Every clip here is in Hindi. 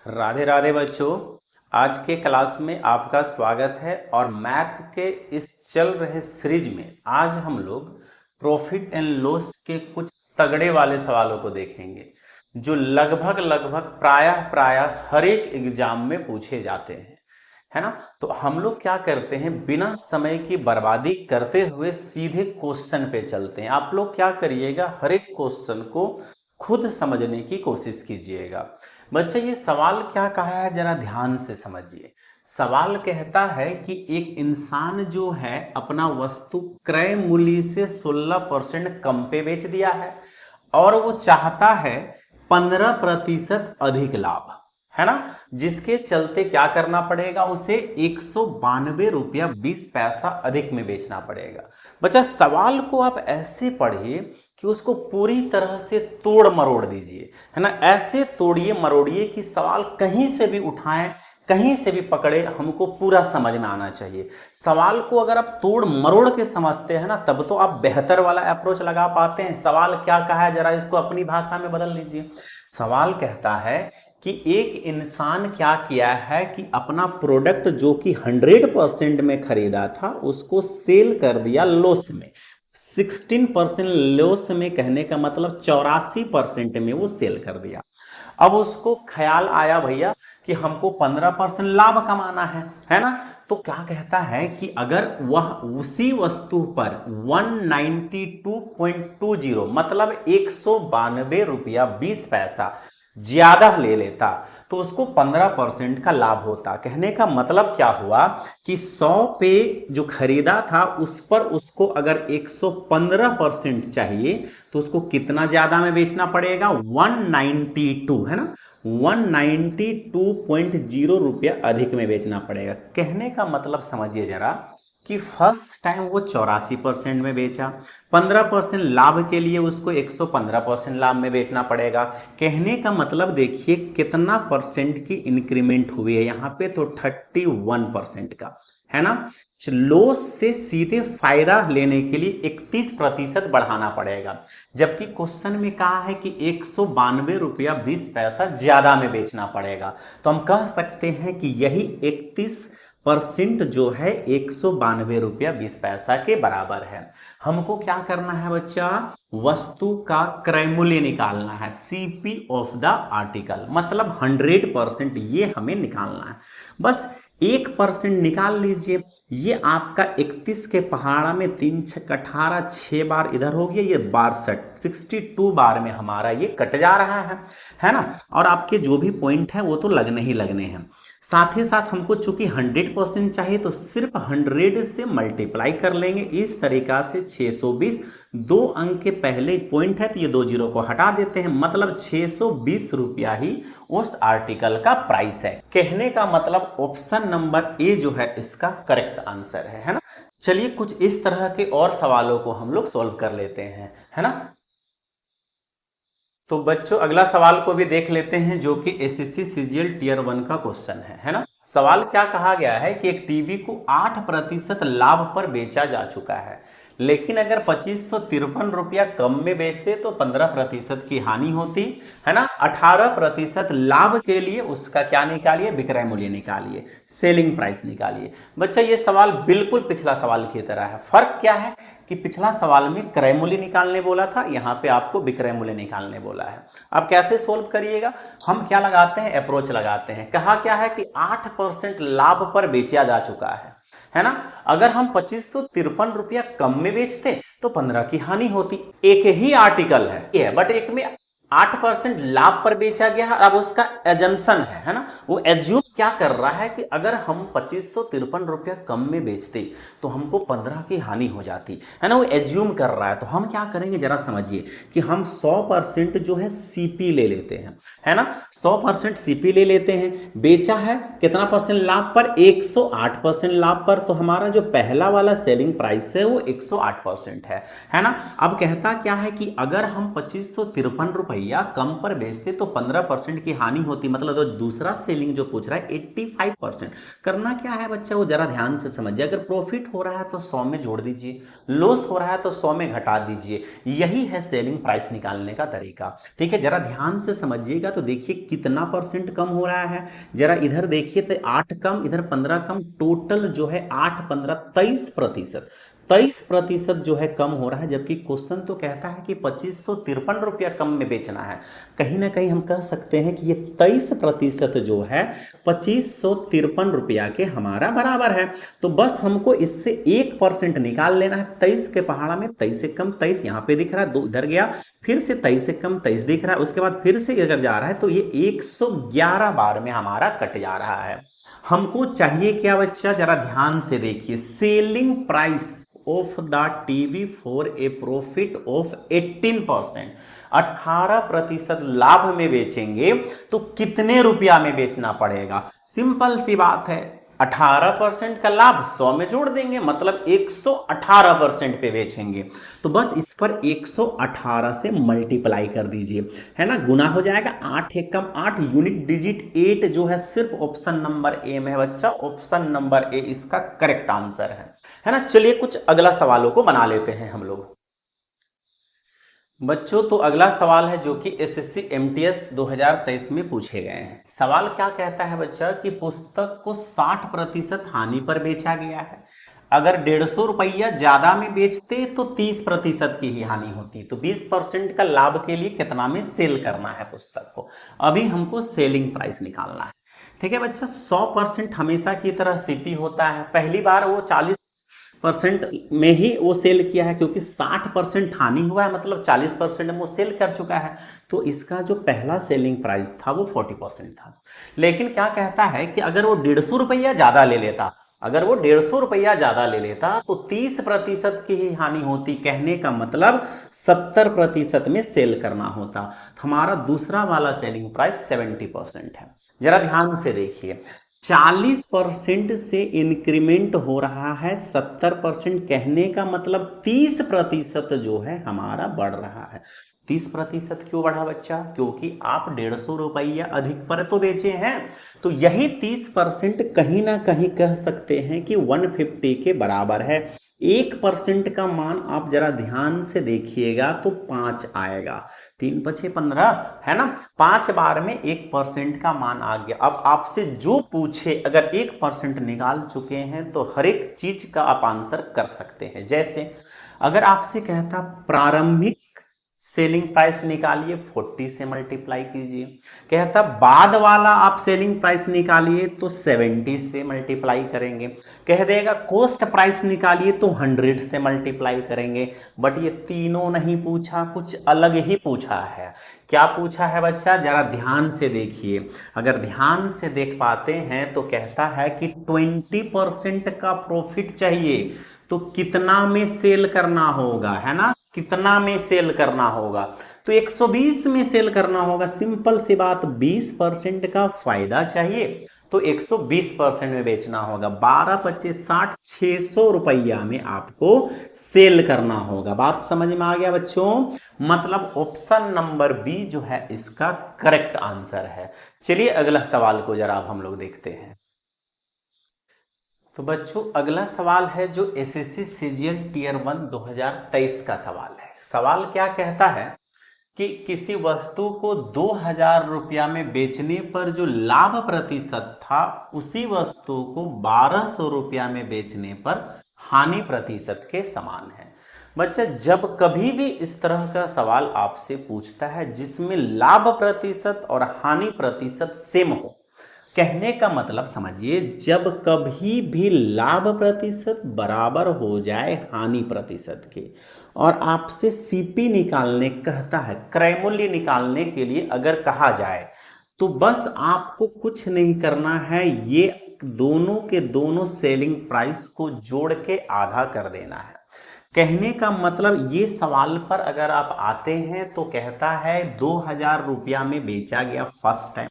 राधे राधे बच्चों। आज के क्लास में आपका स्वागत है और मैथ के इस चल रहे सीरीज में आज हम लोग प्रॉफिट एंड लॉस के कुछ तगड़े वाले सवालों को देखेंगे जो लगभग लगभग प्रायः प्रायः हर एक एग्जाम में पूछे जाते हैं, है ना। तो हम लोग क्या करते हैं, बिना समय की बर्बादी करते हुए सीधे क्वेश्चन पे चलते हैं। आप लोग क्या करिएगा, हर एक क्वेश्चन को खुद समझने की कोशिश कीजिएगा। बच्चा ये सवाल क्या कहा है जरा ध्यान से समझिए। सवाल कहता है कि एक इंसान जो है अपना वस्तु क्रय मूल्य से 16% कम पे बेच दिया है और वो चाहता है 15% अधिक लाभ, है ना। जिसके चलते क्या करना पड़ेगा, उसे 192 रुपया 20 पैसा अधिक में बेचना पड़ेगा। बच्चा सवाल को आप ऐसे पढ़िए कि उसको पूरी तरह से तोड़ मरोड़ दीजिए, है ना। ऐसे तोड़िए मरोड़िए कि सवाल कहीं से भी उठाएं, कहीं से भी पकड़े, हमको पूरा समझ में आना चाहिए। सवाल को अगर आप तोड़ मरोड़ के समझते हैं ना, तब तो आप बेहतर वाला अप्रोच लगा पाते हैं। सवाल क्या कहा है जरा इसको अपनी भाषा में बदल लीजिए। सवाल कहता है कि एक इंसान क्या किया है कि अपना प्रोडक्ट जो कि 100% में खरीदा था उसको सेल कर दिया लॉस में। 16% लॉस में कहने का मतलब 84% में वो सेल कर दिया। अब उसको ख्याल आया भैया कि हमको 15% लाभ कमाना है ना। तो क्या कहता है कि अगर वह उसी वस्तु पर 192.20 मतलब 192 रुपया 20 पैसा ज्यादा ले लेता तो उसको 15% का लाभ होता। कहने का मतलब क्या हुआ कि 100 पे जो खरीदा था उस पर उसको अगर 115% चाहिए तो उसको कितना ज्यादा में बेचना पड़ेगा, 192, है ना, 192.0 रुपया अधिक में बेचना पड़ेगा। कहने का मतलब समझिए जरा कि फर्स्ट टाइम वो 84% में बेचा, 15% लाभ के लिए उसको 115% लाभ में बेचना पड़ेगा। कहने का मतलब देखिए कितना परसेंट की इंक्रीमेंट हुई है यहाँ पे, तो 31% का, है ना। लॉस से सीधे फायदा लेने के लिए 31% बढ़ाना पड़ेगा, जबकि क्वेश्चन में कहा है कि 192 रुपया 20 पैसा ज्यादा में बेचना पड़ेगा। तो हम कह सकते हैं कि यही 31% जो है 192 रुपया 20 पैसा के बराबर है। हमको क्या करना है बच्चा, वस्तु का क्रय मूल्य निकालना है, सीपी ऑफ द आर्टिकल, मतलब 100% ये हमें निकालना है। बस 1% निकाल लीजिए। ये आपका 31 के पहाड़ा में 3 6 18 6 बार इधर हो गया, ये 62 बार में हमारा ये कट जा रहा है ना। और आपके जो भी पॉइंट है वो तो लगने ही लगने हैं। साथ ही साथ हमको चूंकि 100% चाहिए तो सिर्फ 100 से मल्टीप्लाई कर लेंगे। इस तरीका से 620, 2 अंक के पहले पॉइंट है तो ये 2 जीरो को हटा देते हैं, मतलब 620 रुपया ही उस आर्टिकल का प्राइस है। कहने का मतलब ऑप्शन नंबर ए जो है इसका करेक्ट आंसर है ना। चलिए कुछ इस तरह के और सवालों को हम लोग सॉल्व कर लेते हैं, है ना। तो बच्चों अगला सवाल को भी देख लेते हैं जो कि एसएससी सीजीएल टियर 1 का क्वेश्चन है ना। सवाल क्या कहा गया है कि एक टीवी को 8% लाभ पर बेचा जा चुका है, लेकिन अगर 2553 रुपया कम में बेचते तो 15% की हानि होती, है ना। 18% लाभ के लिए उसका क्या निकालिए, विक्रय मूल्य निकालिए, सेलिंग प्राइस निकालिए। बच्चा ये सवाल बिल्कुल पिछला सवाल की तरह है। फर्क क्या है कि पिछला सवाल में क्रय मूल्य निकालने बोला था, यहाँ पे आपको विक्रय मूल्य निकालने बोला है। अब कैसे सोल्व करिएगा, हम क्या लगाते हैं, अप्रोच लगाते हैं। कहा क्या है कि 8% लाभ पर बेचा जा चुका है ना। अगर हम 2553 रुपया कम में बेचते तो 15 की हानि होती। एक ही आर्टिकल है बट एक में 8% लाभ पर बेचा गया है। अब उसका एजम्पशन है ना, वो एज्यूम क्या कर रहा है कि अगर हम 2553 रुपया कम में बेचते तो हमको 15 की हानि हो जाती, है ना। वो एज्यूम कर रहा है। तो हम क्या करेंगे जरा समझिए कि हम 100% जो है सीपी ले लेते हैं, है ना। 100% सीपी ले लेते हैं। बेचा है कितना परसेंट लाभ पर, 108% लाभ पर। तो हमारा जो पहला वाला सेलिंग प्राइस है वो 108% है ना। अब कहता क्या है कि अगर हम 2553 रुपया रुपया कम पर बेचते तो 15% की हानि होती, मतलब तो दूसरा सेलिंग जो पूछ रहा है 85%। करना क्या है बच्चा, वो जरा ध्यान से समझिए। अगर प्रॉफिट हो रहा है तो 100 में जोड़ दीजिए, लॉस हो रहा है तो 100 में घटा दीजिए। यही है सेलिंग प्राइस निकालने का तरीका। ठीक है, जरा ध्यान से समझिएगा। तो देखिए कितना परसेंट कम हो रहा है, जरा इधर देखिए तो 8 कम, इधर 15 कम, टोटल जो है 8 15 23%। 23% जो है कम हो रहा है, जबकि क्वेश्चन तो कहता है कि 2553 रुपया कम में बेचना है। कहीं ना कहीं हम कह सकते हैं कि ये 23% जो है 2553 रुपया के हमारा बराबर है। तो बस हमको इससे 1% निकाल लेना है। 23 के पहाड़ा में 23 से कम 23 यहाँ पे दिख रहा है, दो इधर गया, फिर से 23 से कम 23 दिख रहा है, उसके बाद फिर से अगर जा रहा है तो ये 111 बार में हमारा कट जा रहा है। हमको चाहिए क्या बच्चा, जरा ध्यान से देखिए, selling price of the TV for a profit of 18%। 18% लाभ में बेचेंगे तो कितने रुपया में बेचना पड़ेगा? सिंपल सी बात है, 18% का लाभ 100 में जोड़ देंगे, मतलब 118% पे बेचेंगे। तो बस इस पर 118 से मल्टीप्लाई कर दीजिए, है ना, गुना हो जाएगा। 8 एक कम 8, यूनिट डिजिट 8 जो है सिर्फ ऑप्शन नंबर ए में है बच्चा। ऑप्शन नंबर ए इसका करेक्ट आंसर है ना। चलिए कुछ अगला सवालों को बना लेते हैं हम लोग बच्चों। तो अगला सवाल है जो कि एसएससी एमटीएस 2023 में पूछे गए हैं। सवाल क्या कहता है बच्चा कि पुस्तक को 60% हानि पर बेचा गया है। अगर 150 रुपया ज्यादा में बेचते तो 30% की ही हानि होती। तो 20% का लाभ के लिए कितना में सेल करना है पुस्तक को? अभी हमको सेलिंग प्राइस निकालना है। ठीक है बच्चा, 100% हमेशा की तरह सीपी होता है। पहली बार वो 40% में ही वो सेल किया है, क्योंकि 60% हानि हुआ है, मतलब 40% में वो सेल कर चुका है। तो इसका जो पहला सेलिंग प्राइस था वो 40% था। लेकिन क्या कहता है कि अगर वो 150 रुपया ज्यादा ले लेता, अगर वो 150 रुपया ज्यादा ले लेता तो 30% की ही हानि होती। कहने का मतलब 70% में सेल करना होता। हमारा दूसरा वाला सेलिंग प्राइस 70% है। जरा ध्यान से देखिए, 40% से इंक्रीमेंट हो रहा है 70%, कहने का मतलब 30% जो है हमारा बढ़ रहा है। 30% क्यों बढ़ा बच्चा? क्योंकि आप 150 रुपया अधिक पर तो बेचे हैं। तो यही 30% कहीं ना कहीं कह सकते हैं कि 150 के बराबर है। 1% का मान आप जरा ध्यान से देखिएगा तो 5 आएगा। 3 5 15 है ना, 5 बार में 1% का मान आ गया। अब आपसे जो पूछे, अगर 1% निकाल चुके हैं तो हर एक चीज का आप आंसर कर सकते हैं। जैसे अगर आपसे कहता प्रारंभिक सेलिंग प्राइस निकालिए, 40 से मल्टीप्लाई कीजिए। कहता बाद वाला आप सेलिंग प्राइस निकालिए तो 70 से मल्टीप्लाई करेंगे। कह देगा कॉस्ट प्राइस निकालिए तो 100 से मल्टीप्लाई करेंगे। बट ये तीनों नहीं पूछा, कुछ अलग ही पूछा है। क्या पूछा है बच्चा? जरा ध्यान से देखिए। अगर ध्यान से देख पाते हैं तो कहता है कि 20% का प्रॉफिट चाहिए तो कितना में सेल करना होगा, है ना, कितना में सेल करना होगा? तो 120 में सेल करना होगा। सिंपल सी बात, 20% का फायदा चाहिए तो 120% में बेचना होगा। 12 25 60, 600 रुपया में आपको सेल करना होगा। बात समझ में आ गया बच्चों? मतलब ऑप्शन नंबर बी जो है इसका करेक्ट आंसर है। चलिए अगला सवाल को जरा अब हम लोग देखते हैं। तो बच्चों अगला सवाल है जो एसएससी सीजीएल टियर 1 2023 का सवाल है। सवाल क्या कहता है कि किसी वस्तु को 2000 रुपया में बेचने पर जो लाभ प्रतिशत था उसी वस्तु को 1200 रुपया में बेचने पर हानि प्रतिशत के समान है। बच्चा जब कभी भी इस तरह का सवाल आपसे पूछता है जिसमें लाभ प्रतिशत और हानि प्रतिशत सेम हो, कहने का मतलब समझिए, जब कभी भी लाभ प्रतिशत बराबर हो जाए हानि प्रतिशत के और आपसे सीपी निकालने कहता है, क्रय मूल्य निकालने के लिए अगर कहा जाए, तो बस आपको कुछ नहीं करना है, ये दोनों के दोनों सेलिंग प्राइस को जोड़ के आधा कर देना है। कहने का मतलब ये सवाल पर अगर आप आते हैं तो कहता है 2000 रुपया में बेचा गया फर्स्ट टाइम,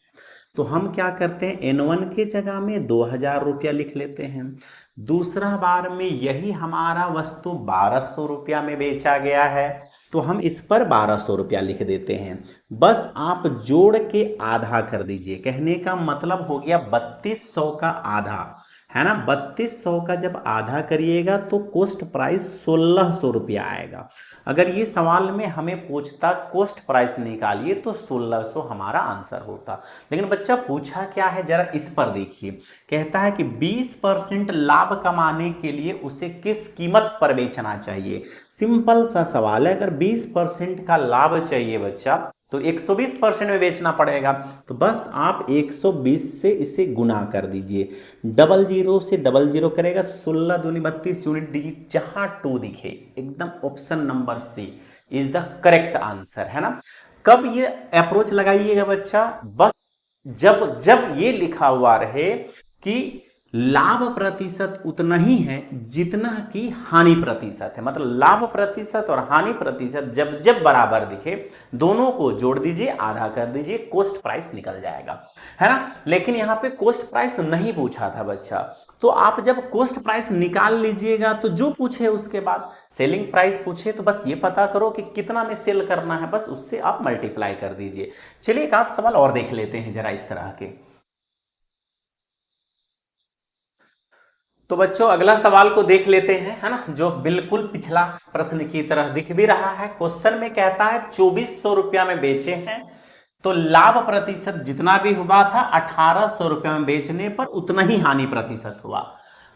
तो हम क्या करते हैं, N1 के जगह में 2000 रुपया लिख लेते हैं। दूसरा बार में यही हमारा वस्तु 1200 रुपया में बेचा गया है, तो हम इस पर 1200 रुपया लिख देते हैं। बस आप जोड़ के आधा कर दीजिए, कहने का मतलब हो गया 3200 का आधा, है ना। 3200 का जब आधा करिएगा तो कॉस्ट प्राइस 1600 रुपया आएगा। अगर ये सवाल में हमें पूछता कॉस्ट प्राइस निकालिए तो 1600 हमारा आंसर होता, लेकिन बच्चा पूछा क्या है जरा इस पर देखिए। कहता है कि 20% लाभ कमाने के लिए उसे किस कीमत पर बेचना चाहिए। सिंपल सा सवाल है, अगर 20% का लाभ चाहिए बच्चा तो 120% में बेचना पड़ेगा। तो बस आप 120 से इसे गुना कर दीजिए, 00 से 00 करेगा, 16 दूनी 32 यूनिट डिजिट जहां 2 दिखे एकदम option number C is the correct answer, है ना। कब ये अप्रोच लगाइएगा बच्चा, बस जब जब ये लिखा हुआ रहे कि लाभ प्रतिशत उतना ही है जितना कि हानि प्रतिशत है, मतलब लाभ प्रतिशत और हानि प्रतिशत जब जब बराबर दिखे दोनों को जोड़ दीजिए, आधा कर दीजिए, कॉस्ट प्राइस निकल जाएगा, है ना। लेकिन यहाँ पे कॉस्ट प्राइस नहीं पूछा था बच्चा, तो आप जब कॉस्ट प्राइस निकाल लीजिएगा तो जो पूछे उसके बाद सेलिंग प्राइस पूछे तो बस ये पता करो कि कितना में सेल करना है, बस उससे आप मल्टीप्लाई कर दीजिए। चलिए एक आध सवाल और देख लेते हैं जरा इस तरह के। तो बच्चों अगला सवाल को देख लेते हैं, है ना, जो बिल्कुल पिछला प्रश्न की तरह दिख भी रहा है। क्वेश्चन में कहता है 2400 रुपया में बेचे हैं तो लाभ प्रतिशत जितना भी हुआ था 1800 रुपया में बेचने पर उतना ही हानि प्रतिशत हुआ।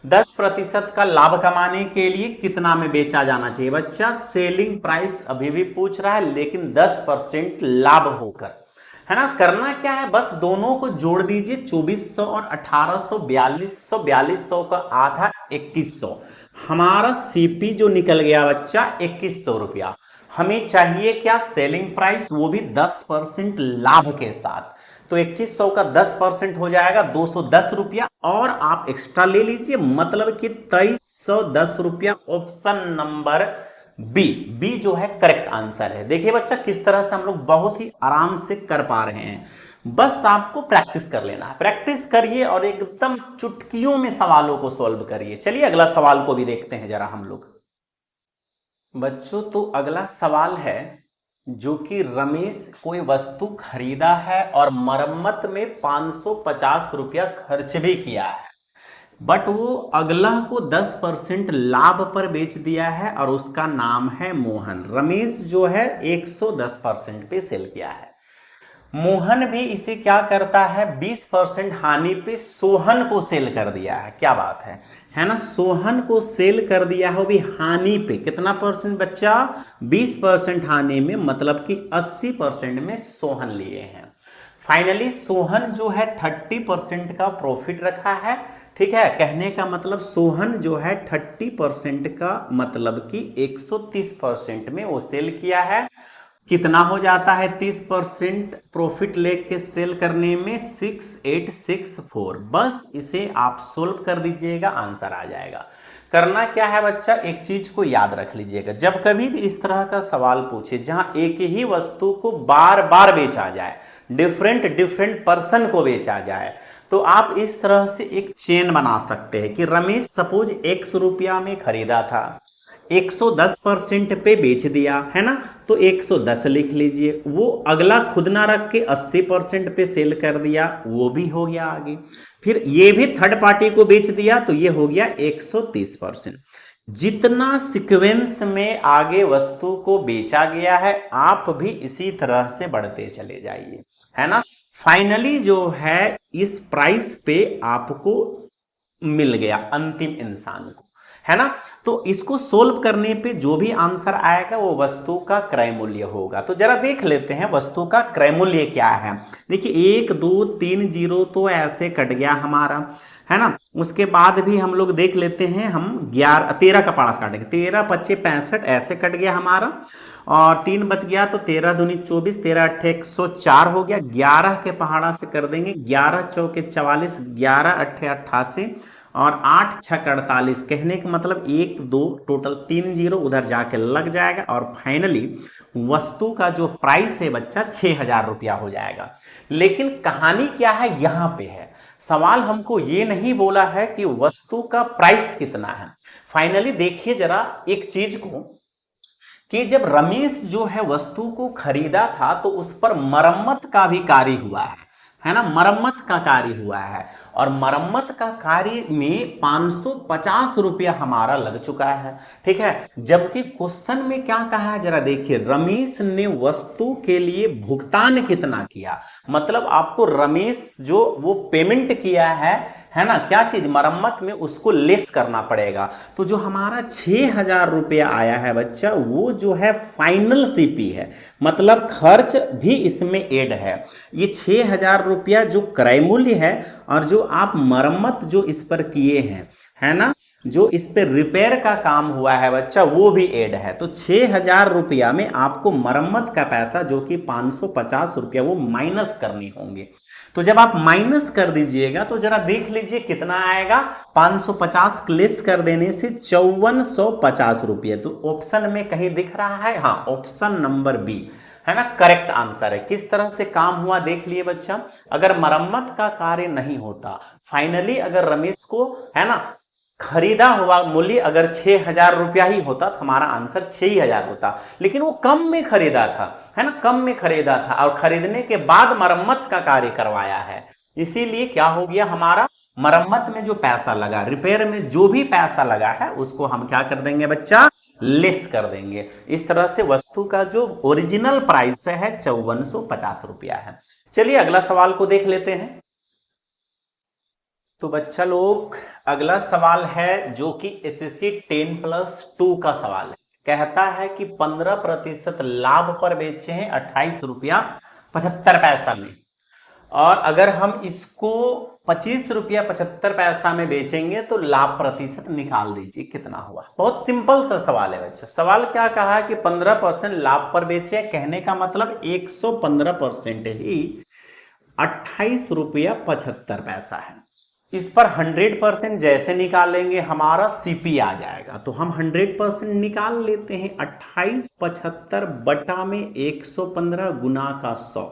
10% का लाभ कमाने के लिए कितना में बेचा जाना चाहिए। बच्चा सेलिंग प्राइस अभी भी पूछ रहा है लेकिन 10% लाभ होकर, है ना। करना क्या है, बस दोनों को जोड़ दीजिए, 2400 और 1800 4200, 4200 का आधा 2100, हमारा सीपी जो निकल गया बच्चा 2100 रुपया। हमें चाहिए क्या, सेलिंग प्राइस, वो भी 10% लाभ के साथ। तो 2100 का 10% हो जाएगा 210 रुपया, और आप एक्स्ट्रा ले लीजिए, मतलब कि 2310 रुपया। ऑप्शन नंबर बी जो है करेक्ट आंसर है। देखिए बच्चा किस तरह से हम लोग बहुत ही आराम से कर पा रहे हैं, बस आपको प्रैक्टिस कर लेना है। प्रैक्टिस करिए और एकदम चुटकियों में सवालों को सॉल्व करिए। चलिए अगला सवाल को भी देखते हैं जरा हम लोग। बच्चों तो अगला सवाल है जो कि रमेश कोई वस्तु खरीदा है और मरम्मत में 550 रुपया खर्च भी किया है, बट वो अगला को 10% लाभ पर बेच दिया है और उसका नाम है मोहन। रमेश जो है 110% पे सेल किया है, मोहन भी इसे क्या करता है 20% हानि पे सोहन को सेल कर दिया है। क्या बात है ना। सोहन को सेल कर दिया है वो भी हानि पे, कितना परसेंट बच्चा, 20% हानि में, मतलब कि 80% में सोहन लिए हैं। फाइनली सोहन जो है 30% का प्रॉफिट रखा है, ठीक है। कहने का मतलब सोहन जो है 30% का मतलब कि 130% में वो सेल किया है। कितना हो जाता है 30% प्रॉफिट लेके सेल करने में, 6864। बस इसे आप सोल्व कर दीजिएगा, आंसर आ जाएगा। करना क्या है बच्चा, एक चीज को याद रख लीजिएगा, जब कभी भी इस तरह का सवाल पूछे जहां एक ही वस्तु को बार बार बेचा जाए, डिफरेंट पर्सन को बेचा जाए, तो आप इस तरह से एक चेन बना सकते हैं कि रमेश सपोज 100 रुपया में खरीदा था, 110% पे बेच दिया, है ना, तो 110 लिख लीजिए। वो अगला खुद ना रख के 80% पे सेल कर दिया, वो भी हो गया आगे। फिर ये भी थर्ड पार्टी को बेच दिया तो ये हो गया 130%। जितना सीक्वेंस में आगे वस्तु को बेचा गया है आप भी इसी तरह से बढ़ते चले जाइए, है ना। फाइनली जो है इस प्राइस पे आपको मिल गया अंतिम इंसान को, है ना। तो इसको सोल्व करने पे जो भी आंसर आएगा वो वस्तु का क्रय मूल्य होगा। तो जरा देख लेते हैं वस्तु का क्रय मूल्य क्या है। देखिए 1 2 3 0 तो ऐसे कट गया हमारा, है ना। उसके बाद भी हम लोग देख लेते हैं, हम 13 का पाड़ा से काटेंगे, 13 25 65 ऐसे कट गया हमारा, और 3 बच गया तो 13 दूनी 24, 13 अट्ठे 104 हो गया। 11 के पहाड़ा से कर देंगे, 11 चौके 44, 11 अट्ठे 88, और 8 छक 48, कहने का मतलब 1 2 टोटल 3 जीरो उधर जाके लग जाएगा और फाइनली वस्तु का जो प्राइस है बच्चा 6,000 रुपया हो जाएगा। लेकिन कहानी क्या है यहां पे है, सवाल हमको ये नहीं बोला है कि वस्तु का प्राइस कितना है। फाइनली देखिए जरा एक चीज को कि जब रमेश जो है वस्तु को खरीदा था तो उस पर मरम्मत का भी कार्य हुआ है ना, मरम्मत का कार्य हुआ है और मरम्मत का कार्य में 550 रुपया हमारा लग चुका है, ठीक है। जबकि क्वेश्चन में क्या कहा है जरा देखिए, रमेश ने वस्तु के लिए भुगतान कितना किया, मतलब आपको रमेश जो वो पेमेंट किया है ना, क्या चीज मरम्मत में, उसको लेस करना पड़ेगा। तो जो हमारा 6,000 रुपया आया है बच्चा वो जो है फाइनल सीपी है, मतलब खर्च भी इसमें ऐड है। ये 6,000 रुपया जो क्रय मूल्य है और जो आप मरम्मत जो इस पर किए हैं, है ना, जो इस पे रिपेयर का काम हुआ है बच्चा वो भी ऐड है। तो 6,000 रुपया में आपको मरम्मत का पैसा जो कि 550 रुपया वो माइनस करनी होंगे। तो जब आप माइनस कर दीजिएगा तो जरा देख लीजिए कितना आएगा, 550 लेस कर देने से 5450 रुपये। तो ऑप्शन में कहीं दिख रहा है, हाँ ऑप्शन नंबर बी है ना करेक्ट आंसर है। किस तरह से काम हुआ देख लिए बच्चा, अगर मरम्मत का कार्य नहीं होता, फाइनली अगर रमेश को है ना खरीदा हुआ मूल्य अगर 6,000 रुपया ही होता तो हमारा आंसर 6,000 होता, लेकिन वो कम में खरीदा था, है ना, कम में खरीदा था और खरीदने के बाद मरम्मत का कार्य करवाया है, इसीलिए क्या हो गया हमारा मरम्मत में जो पैसा लगा, रिपेयर में जो भी पैसा लगा है उसको हम क्या कर देंगे बच्चा, लेस कर देंगे। इस तरह से वस्तु का जो ओरिजिनल प्राइस है 5450 रुपया है। चलिए अगला सवाल को देख लेते हैं। तो बच्चा लोग अगला सवाल है जो कि एसएससी 10+2 का सवाल है। कहता है कि 15% लाभ पर बेचे हैं 28 रुपया 75 पैसा में, और अगर हम इसको 25 रुपया 75 पैसा में बेचेंगे तो लाभ प्रतिशत निकाल दीजिए कितना हुआ। बहुत सिंपल सा सवाल है बच्चा। सवाल क्या कहा है कि 15% लाभ पर बेचे, कहने का मतलब 115% ही 28 रुपया 75 पैसा है। इस पर 100% जैसे निकालेंगे हमारा सीपी आ जाएगा, तो हम 100% निकाल लेते हैं। 2875 बटा में 115 गुना का 100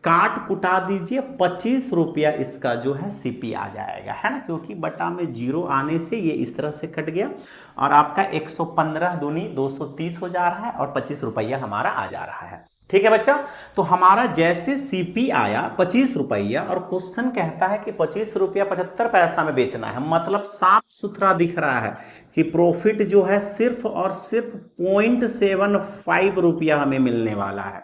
काट कुटा दीजिए, 25 रुपया इसका जो है सीपी आ जाएगा, है ना, क्योंकि बटा में जीरो आने से ये इस तरह से कट गया और आपका 115 दूनी 230 हो जा रहा है और 25 रुपया हमारा आ जा रहा है। ठीक है बच्चा, तो हमारा जैसे सीपी आया 25 रुपया और क्वेश्चन कहता है कि 25 रुपया 75 पैसा में बेचना है, मतलब साफ सुथरा दिख रहा है कि प्रॉफिट जो है सिर्फ और सिर्फ 0.75 रुपया हमें मिलने वाला है।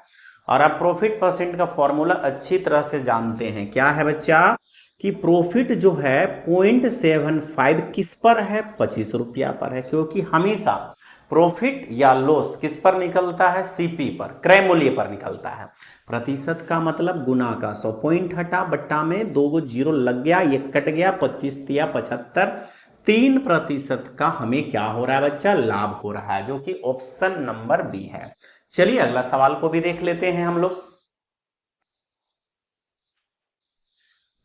और आप प्रॉफिट परसेंट का फॉर्मूला अच्छी तरह से जानते हैं, क्या है बच्चा कि प्रॉफिट जो है 0.75 किस पर है, 25 रुपया पर है, क्योंकि हमेशा प्रॉफिट या लॉस किस पर निकलता है, सीपी पर, क्रय मूल्य पर निकलता है। प्रतिशत का मतलब गुना का 100, पॉइंट हटा बट्टा में 2 जीरो लग गया, ये कट गया, 25 तिया 75, 3% का हमें क्या हो रहा है बच्चा, लाभ हो रहा है, जो कि ऑप्शन नंबर बी है। चलिए अगला सवाल को भी देख लेते हैं हम लोग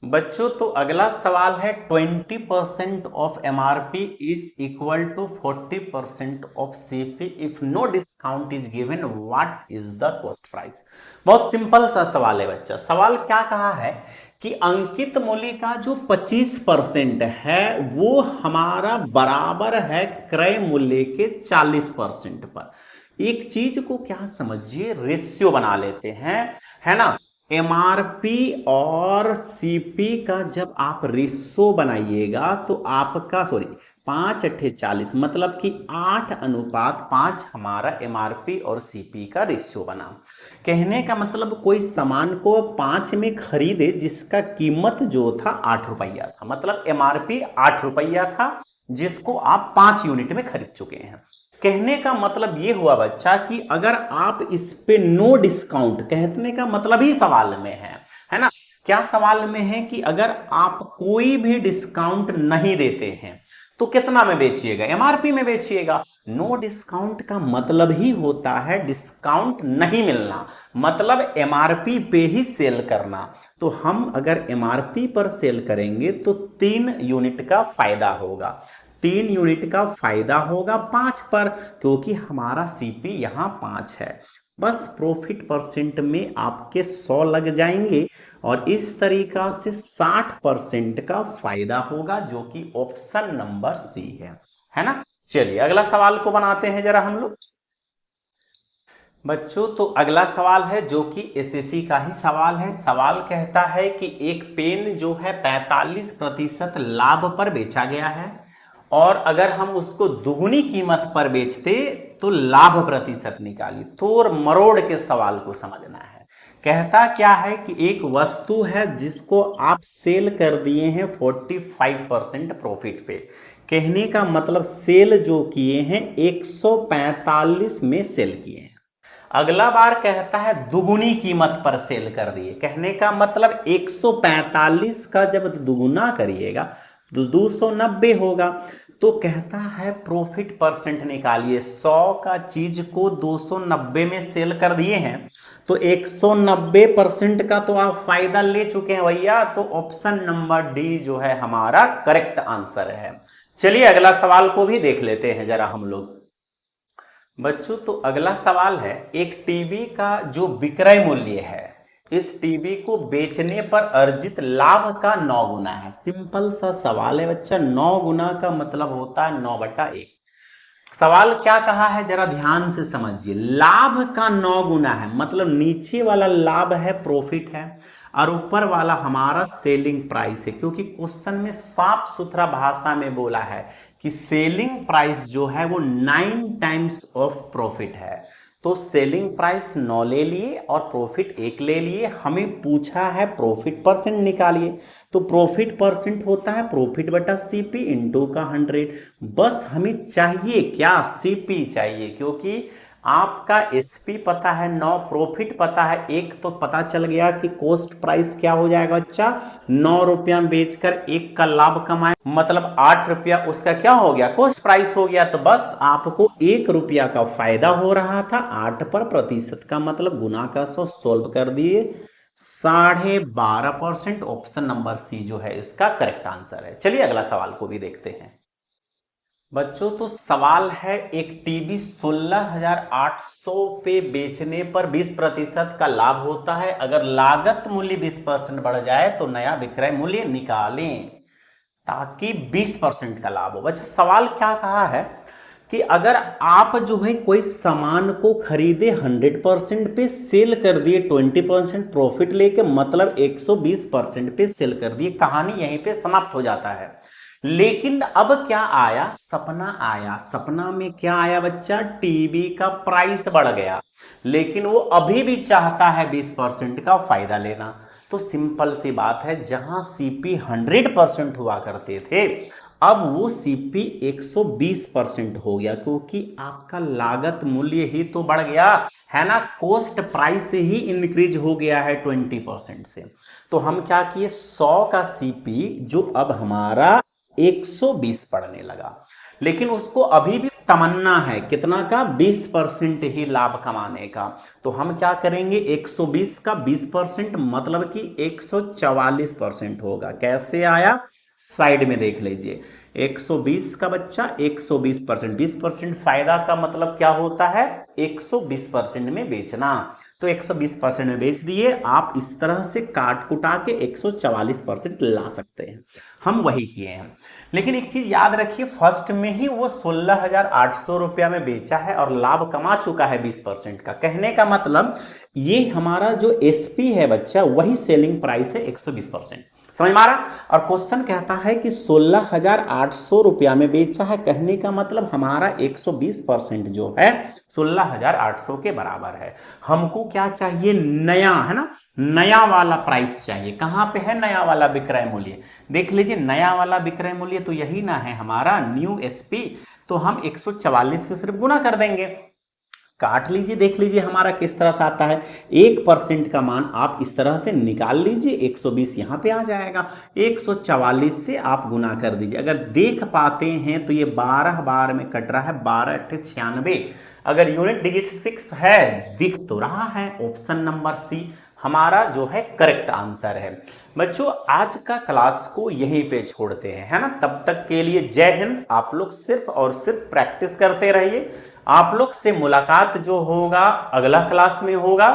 बच्चों। तो अगला सवाल है 20% off MRP is equal to 40% off CP if no discount is given, what is the cost price. बहुत सिंपल सा सवाल है बच्चा। सवाल क्या कहा है कि अंकित मूल्य का जो 25% है वो हमारा बराबर है क्रय मूल्य के 40% पर। एक चीज को क्या समझिए, रेशियो बना लेते हैं, है ना, एमआरपी और सीपी का जब आप रेशियो बनाइएगा तो आपका 5 8 40 मतलब कि 8:5 हमारा एमआरपी और सीपी का रेशियो बना। कहने का मतलब कोई सामान को 5 में खरीदे जिसका कीमत जो था 8 रुपया था, मतलब एमआरपी 8 रुपया था जिसको आप 5 यूनिट में खरीद चुके हैं। कहने का मतलब ये हुआ बच्चा कि अगर आप इस पे नो डिस्काउंट, कहने का मतलब ही सवाल में है ना, क्या सवाल में है कि अगर आप कोई भी डिस्काउंट नहीं देते हैं तो कितना में बेचिएगा, एमआरपी में बेचिएगा। नो डिस्काउंट का मतलब ही होता है डिस्काउंट नहीं मिलना, मतलब एमआरपी पे ही सेल करना। तो हम अगर एमआरपी पर सेल करेंगे तो 3 यूनिट का फायदा होगा, 3 यूनिट का फायदा होगा 5 पर, क्योंकि हमारा सीपी यहां 5 है। बस प्रॉफिट परसेंट में आपके 100 लग जाएंगे और इस तरीका से 60% का फायदा होगा, जो कि ऑप्शन नंबर सी है ना। चलिए अगला सवाल को बनाते हैं जरा हम लोग बच्चों। तो अगला सवाल है जो कि एसएससी का ही सवाल है। सवाल कहता है कि एक पेन जो है 45% लाभ पर बेचा गया है, और अगर हम उसको दुगुनी कीमत पर बेचते तो लाभ प्रतिशत निकालिए। तोड़ मरोड़ के सवाल को समझना है। कहता क्या है कि एक वस्तु है जिसको आप सेल कर दिए हैं 45% प्रॉफिट पे। कहने का मतलब सेल जो किए हैं 145 में सेल किए हैं। अगला बार कहता है दुगुनी कीमत पर सेल कर दिए। कहने का मतलब 145 का जब दुगुना करिएगा तो 290 होगा। तो कहता है प्रॉफिट परसेंट निकालिए। 100 का चीज को 290 में सेल कर दिए हैं तो 190% का तो आप फायदा ले चुके हैं भैया। तो ऑप्शन नंबर डी जो है हमारा करेक्ट आंसर है। चलिए अगला सवाल को भी देख लेते हैं जरा हम लोग बच्चों। तो अगला सवाल है एक टीवी का जो विक्रय मूल्य है, इस टीवी को बेचने पर अर्जित लाभ का 9 गुना है। सिंपल सा सवाल है बच्चा। 9 गुना का मतलब होता है 9/1। सवाल क्या कहा है जरा ध्यान से समझिए। लाभ का 9 गुना है, मतलब नीचे वाला लाभ है, प्रॉफिट है, और ऊपर वाला हमारा सेलिंग प्राइस है। क्योंकि क्वेश्चन में साफ सुथरा भाषा में बोला है कि सेलिंग प्राइस जो है वो 9 टाइम्स ऑफ प्रॉफिट है। तो सेलिंग प्राइस 9 ले लिए और प्रॉफिट 1 ले लिए। हमें पूछा है प्रॉफिट परसेंट निकालिए। तो प्रॉफिट परसेंट होता है प्रॉफिट बटा सीपी इंटू का 100। बस हमें चाहिए क्या, सीपी चाहिए, क्योंकि आपका एसपी पता है 9, प्रॉफिट पता है 1। तो पता चल गया कि कॉस्ट प्राइस क्या हो जाएगा बच्चा, 9 रुपया बेचकर 1 का लाभ कमाए, मतलब 8 रुपया उसका क्या हो गया, कॉस्ट प्राइस हो गया। तो बस आपको 1 रुपया का फायदा हो रहा था। 8 पर प्रतिशत का मतलब गुना का 100 सोल्व कर दिए, 12.5%। ऑप्शन नंबर सी जो है इसका करेक्ट आंसर है। चलिए अगला सवाल को भी देखते हैं बच्चों। तो सवाल है एक टीवी 16,800 पे बेचने पर 20% का लाभ होता है। अगर लागत मूल्य 20% बढ़ जाए तो नया विक्रय मूल्य निकालें ताकि 20% का लाभ हो। बच्चा सवाल क्या कहा है कि अगर आप जो है कोई सामान को खरीदे 100% पे, सेल कर दिए 20% प्रॉफिट लेके, मतलब 120% पे सेल कर दिए। कहानी यहीं पे समाप्त हो जाता है। लेकिन अब क्या आया, सपना आया। सपना में क्या आया बच्चा, टीवी का प्राइस बढ़ गया, लेकिन वो अभी भी चाहता है 20% का फायदा लेना। तो सिंपल सी बात है, जहां सीपी 100% हुआ करते थे अब वो सीपी 120% हो गया, क्योंकि आपका लागत मूल्य ही तो बढ़ गया है ना। कॉस्ट प्राइस ही इंक्रीज हो गया है 20% से। तो हम क्या किए, 100 का सीपी जो अब हमारा 120 पड़ने लगा, लेकिन उसको अभी भी तमन्ना है कितना का, 20% ही लाभ कमाने का। तो हम क्या करेंगे, 120 का 20% मतलब कि 144% होगा। कैसे आया, साइड में देख लीजिए। 120 का बच्चा 120%, 20% फायदा का मतलब क्या होता है, 120% में बेचना। तो 120% में बेच दिए। आप इस तरह से काट कुटा के 144% ला सकते हैं। हम वही किए हैं। लेकिन एक चीज याद रखिए, फर्स्ट में ही वो 16,800 रुपया में बेचा है और लाभ कमा चुका है 20% का। कहने का मतलब ये हमारा जो एसपी है बच्चा, वही सेलिंग प्राइस है 120%। समझ में आ रहा। और क्वेश्चन कहता है कि 16,800 रुपया में बेचा है। कहने का मतलब हमारा 120% जो है 16,800 के बराबर है। हमको क्या चाहिए, नया, है ना, नया वाला प्राइस चाहिए। कहां पे है नया वाला विक्रय मूल्य, देख लीजिए। नया वाला विक्रय मूल्य तो यही ना है हमारा न्यू एसपी। तो हम 144 से सिर्फ गुना कर देंगे। काट लीजिए, देख लीजिए हमारा किस तरह से आता है। 1% का मान आप इस तरह से निकाल लीजिए, 120 यहाँ पे आ जाएगा, 144 से आप गुना कर दीजिए। अगर देख पाते हैं तो ये 12 बार में कट रहा है, 12 अट्ठे 96। अगर यूनिट डिजिट 6 है, दिख तो रहा है, ऑप्शन नंबर सी हमारा जो है करेक्ट आंसर है। बच्चों आज का क्लास को यहीं पे छोड़ते हैं, है ना। तब तक के लिए जय हिंद। आप लोग सिर्फ और सिर्फ प्रैक्टिस करते रहिए। आप लोग से मुलाकात जो होगा अगला क्लास में होगा।